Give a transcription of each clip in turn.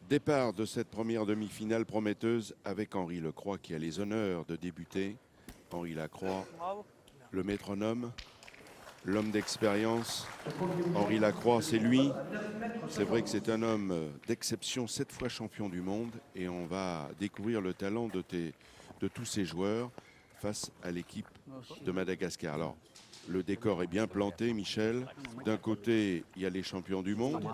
Départ de cette première demi-finale prometteuse avec Henri Lecroix qui a les honneurs de débuter. Henri Lacroix, le métronome, l'homme d'expérience. Henri Lacroix, c'est lui. C'est vrai que c'est un homme d'exception, 7 fois champion du monde. Et on va découvrir le talent de tous ces joueurs face à l'équipe de Madagascar. Alors, le décor est bien planté, Michel. D'un côté, il y a les champions du monde.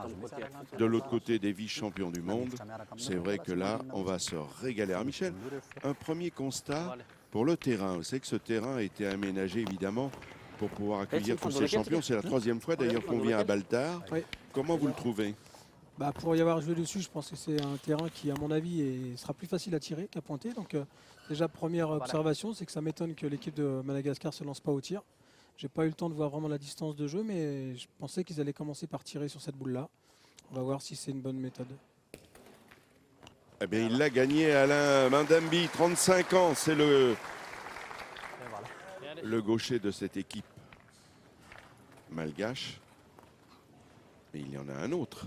De l'autre côté, des vice-champions du monde. C'est vrai que là, on va se régaler. Alors, Michel, un premier constat pour le terrain. Vous savez que ce terrain a été aménagé, évidemment, pour pouvoir accueillir tous ces champions. C'est la 3e fois, d'ailleurs, qu'on vient à Baltar. Oui. Comment vous le trouvez? Pour y avoir joué dessus, je pense que c'est un terrain qui, à mon avis, sera plus facile à tirer qu'à pointer. Donc, déjà, première observation, c'est que ça m'étonne que l'équipe de Madagascar ne se lance pas au tir. J'ai pas eu le temps de voir vraiment la distance de jeu, mais je pensais qu'ils allaient commencer par tirer sur cette boule-là. On va voir si c'est une bonne méthode. Eh bien, il l'a gagné, Alain Mandambi, 35 ans. C'est le gaucher de cette équipe malgache. Mais il y en a un autre.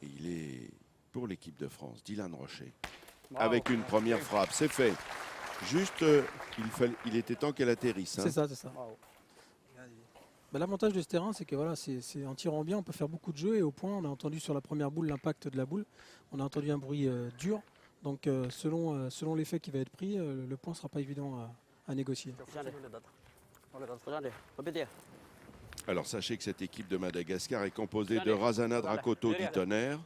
Et il est pour l'équipe de France, Dylan Rocher. Avec une première frappe, c'est fait. Juste, il était temps qu'elle atterrisse. Hein. C'est ça, c'est ça. L'avantage de ce terrain, c'est que voilà, c'est en tirant bien, on peut faire beaucoup de jeux. Et au point, on a entendu sur la première boule l'impact de la boule. On a entendu un bruit dur. Donc selon l'effet qui va être pris, le point ne sera pas évident à négocier. Alors sachez que cette équipe de Madagascar est composée de Razana Drakoto du Tonnerre.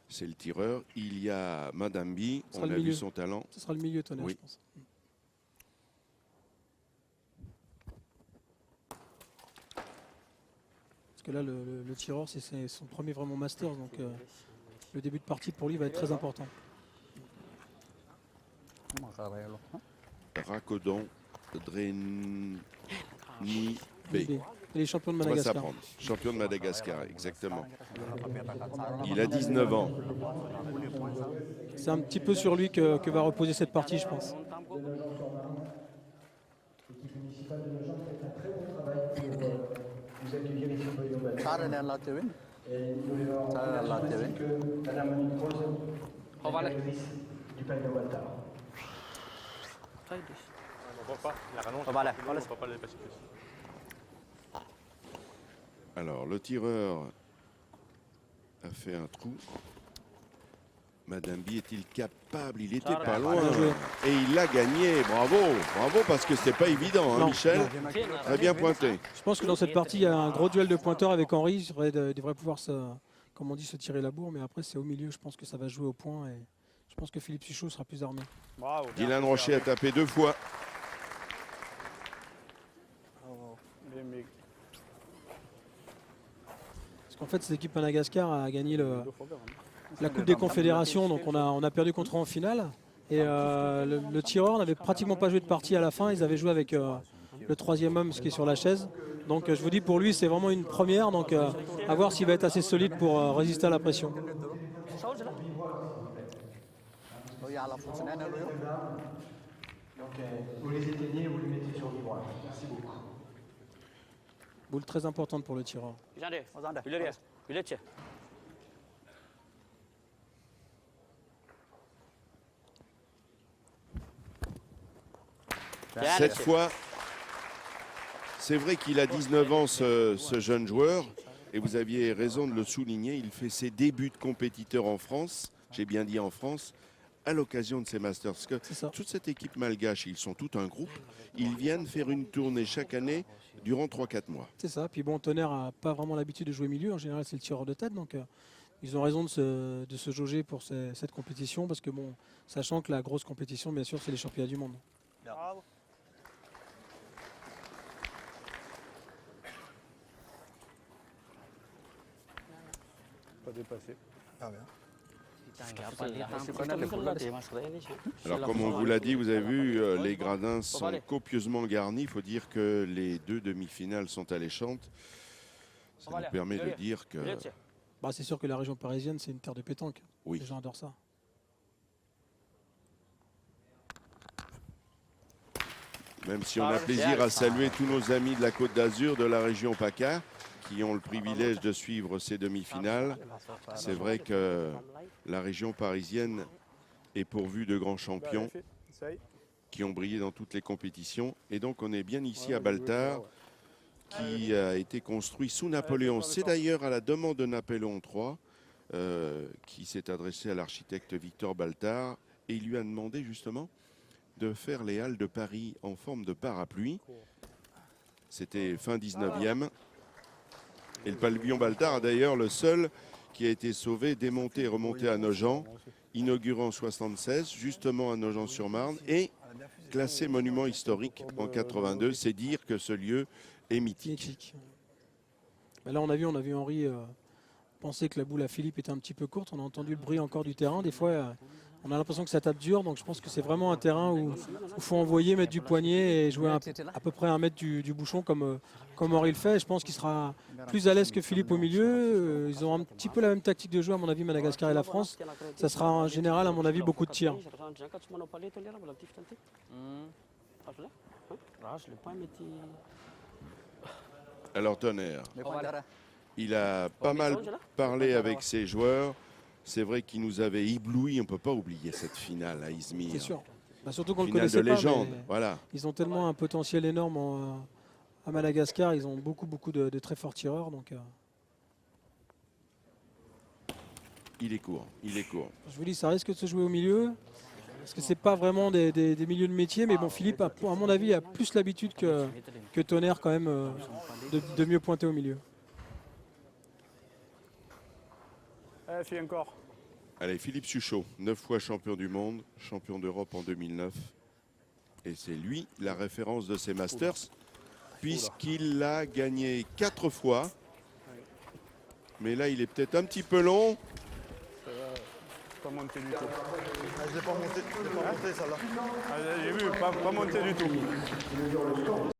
C'est le tireur. Il y a Mandambi, on a vu son talent. Ce sera le milieu Tonnerre, oui. Je pense. Parce que là, le tireur, c'est son premier vraiment master. Donc le début de partie pour lui va être très important. Rakodon, Dreni B. Et les champions de Ça va Madagascar. s'apprendre. Champion de Madagascar, exactement. Il a 19 ans. C'est un petit peu sur lui que va reposer cette partie, je pense. L'équipe municipale de Nogent fait un très bon travail pour vous accueillir ici au pavillon Baltar. Et nous voulons remercier que Madame Monique Rose, la directrice du pavillon Baltar. Alors, le tireur a fait un trou. Madambi est-il capable? Il était pas loin. Et il l'a gagné. Bravo, bravo, parce que c'était pas évident, hein, Michel. Très bien pointé. Je pense que dans cette partie, il y a un gros duel de pointeurs avec Henri. Il devrait pouvoir, comme on dit, se tirer la bourre. Mais après, c'est au milieu. Je pense que ça va jouer au point. Et je pense que Philippe Suchot sera plus armé. Dylan Rocher a tapé 2 fois. Parce qu'en fait, cette équipe Madagascar a gagné la Coupe des Confédérations. Donc on a perdu contre eux en finale. Et le tireur n'avait pratiquement pas joué de partie à la fin. Ils avaient joué avec le 3e homme, ce qui est sur la chaise. Donc je vous dis, pour lui, c'est vraiment une première. Donc à voir s'il va être assez solide pour résister à la pression. Donc vous les éteignez et vous les mettez sur vibroir. Merci beaucoup. Boule très importante pour le tireur. Cette fois, c'est vrai qu'il a 19 ans, ce jeune joueur. Et vous aviez raison de le souligner. Il fait ses débuts de compétiteur en France. J'ai bien dit en France. À l'occasion de ces Masters. Parce que toute cette équipe malgache, ils sont tout un groupe. Ils viennent faire une tournée chaque année durant 3-4 mois. C'est ça. Puis bon, Tonnerre n'a pas vraiment l'habitude de jouer milieu. En général, c'est le tireur de tête. Donc ils ont raison de se jauger pour cette compétition. Parce que bon, sachant que la grosse compétition, bien sûr, c'est les championnats du monde. Pas dépassé. Ah bien. Alors comme on vous l'a dit, vous avez vu, les gradins sont copieusement garnis. Il faut dire que les 2 demi-finales sont alléchantes. Ça nous permet de dire que... C'est sûr que la région parisienne, c'est une terre de pétanque. Oui. Les gens adorent ça. Même si on a plaisir à saluer tous nos amis de la Côte d'Azur, de la région PACA, qui ont le privilège de suivre ces demi-finales. C'est vrai que la région parisienne est pourvue de grands champions qui ont brillé dans toutes les compétitions. Et donc on est bien ici à Baltard, qui a été construit sous Napoléon. C'est d'ailleurs à la demande de Napoléon III, qui s'est adressé à l'architecte Victor Baltard, et il lui a demandé justement de faire les halles de Paris en forme de parapluie. C'était fin 19e. Et le pavillon Baltard est d'ailleurs le seul qui a été sauvé, démonté et remonté à Nogent, inauguré en 1976, justement à Nogent-sur-Marne, et classé monument historique en 82. C'est dire que ce lieu est mythique. Ben là, on a vu Henri penser que la boule à Philippe était un petit peu courte. On a entendu le bruit encore du terrain. Des fois, on a l'impression que ça tape dur. Donc je pense que c'est vraiment un terrain où il faut envoyer, mettre du poignet et jouer à peu près 1 mètre du bouchon comme Henri le fait. Et je pense qu'il sera plus à l'aise que Philippe au milieu. Ils ont un petit peu la même tactique de jeu, à mon avis, Madagascar et la France. Ça sera en général, à mon avis, beaucoup de tirs. Alors Tonnerre, il a pas mal parlé avec ses joueurs. C'est vrai qu'il nous avait éblouis. On ne peut pas oublier cette finale à Izmir. C'est sûr. Bah, surtout qu'on le Finale connaissait de légende. pas. Voilà. Ils ont tellement un potentiel énorme à Madagascar. Ils ont beaucoup de très forts tireurs. Donc, Il est court. Il est court. je vous dis, ça risque de se jouer au milieu. Parce que c'est pas vraiment des milieux de métier. Mais bon, Philippe, à mon avis, a plus l'habitude que Tonnerre quand même de mieux pointer au milieu. Encore. Allez, Philippe Suchot, 9 fois champion du monde, champion d'Europe en 2009. Et c'est lui la référence de ces Masters, puisqu'il l'a gagné 4 fois. Mais là, il est peut-être un petit peu long. Pas monté du tout. Je l'ai pas monté celle-là. J'ai vu, pas monté du tout.